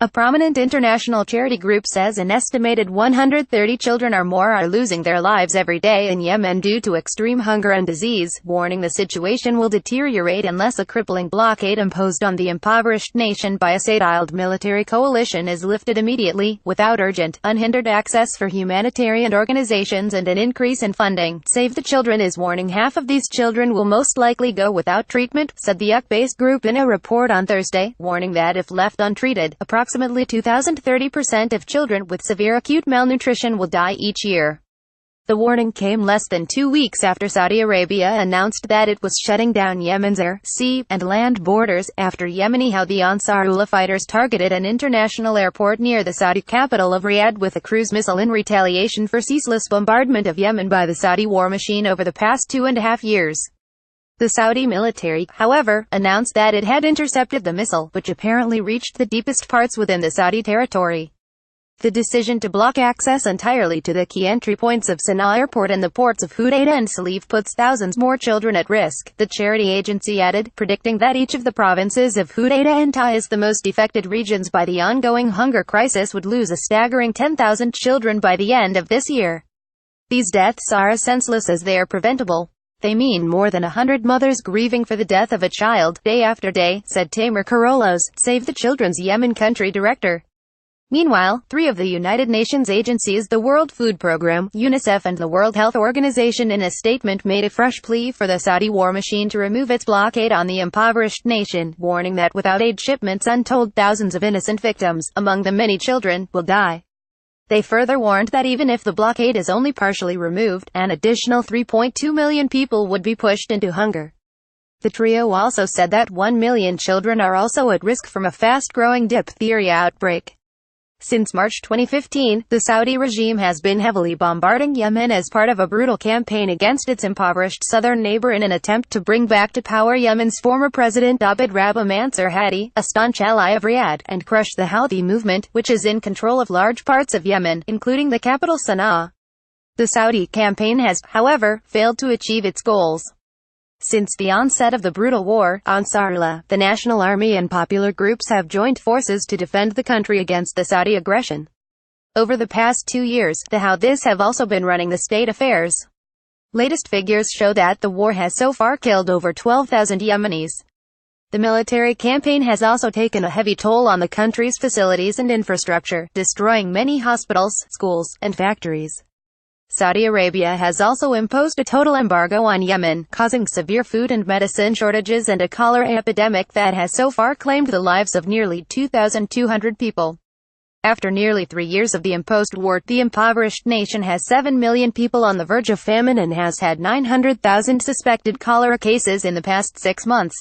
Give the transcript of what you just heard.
A prominent international charity group says an estimated 130 children or more are losing their lives every day in Yemen due to extreme hunger and disease, warning the situation will deteriorate unless a crippling blockade imposed on the impoverished nation by a Saudiled military coalition is lifted immediately, without urgent, unhindered access for humanitarian organizations and an increase in funding. Save the Children is warning half of these children will most likely go without treatment, said the UK-based group in a report on Thursday, warning that if left untreated, approximately 2,030% of children with severe acute malnutrition will die each year. The warning came less than 2 weeks after Saudi Arabia announced that it was shutting down Yemen's air, sea, and land borders, after Yemeni Houthi Ansarullah fighters targeted an international airport near the Saudi capital of Riyadh with a cruise missile in retaliation for ceaseless bombardment of Yemen by the Saudi war machine over the past 2.5 years. The Saudi military, however, announced that it had intercepted the missile, which apparently reached the deepest parts within the Saudi territory. The decision to block access entirely to the key entry points of Sana'a Airport and the ports of Hudaida and Salif puts thousands more children at risk, the charity agency added, predicting that each of the provinces of Hudaida and Taiz, the most affected regions by the ongoing hunger crisis, would lose a staggering 10,000 children by the end of this year. These deaths are as senseless as they are preventable. They mean more than 100 mothers grieving for the death of a child, day after day, said Tamer Karolos, Save the Children's Yemen country director. Meanwhile, 3 of the United Nations agencies, the World Food Programme, UNICEF and the World Health Organization, in a statement made a fresh plea for the Saudi war machine to remove its blockade on the impoverished nation, warning that without aid shipments untold thousands of innocent victims, among them many children, will die. They further warned that even if the blockade is only partially removed, an additional 3.2 million people would be pushed into hunger. The trio also said that 1 million children are also at risk from a fast-growing diphtheria outbreak. Since March 2015, the Saudi regime has been heavily bombarding Yemen as part of a brutal campaign against its impoverished southern neighbor in an attempt to bring back to power Yemen's former president Abd Rabbu Mansur Hadi, a staunch ally of Riyadh, and crush the Houthi movement, which is in control of large parts of Yemen, including the capital Sana'a. The Saudi campaign has, however, failed to achieve its goals. Since the onset of the brutal war, Ansarullah, the National Army and popular groups have joined forces to defend the country against the Saudi aggression. Over the past 2 years, the Houthis have also been running the state affairs. Latest figures show that the war has so far killed over 12,000 Yemenis. The military campaign has also taken a heavy toll on the country's facilities and infrastructure, destroying many hospitals, schools, and factories. Saudi Arabia has also imposed a total embargo on Yemen, causing severe food and medicine shortages and a cholera epidemic that has so far claimed the lives of nearly 2,200 people. After nearly 3 years of the imposed war, the impoverished nation has 7 million people on the verge of famine and has had 900,000 suspected cholera cases in the past 6 months.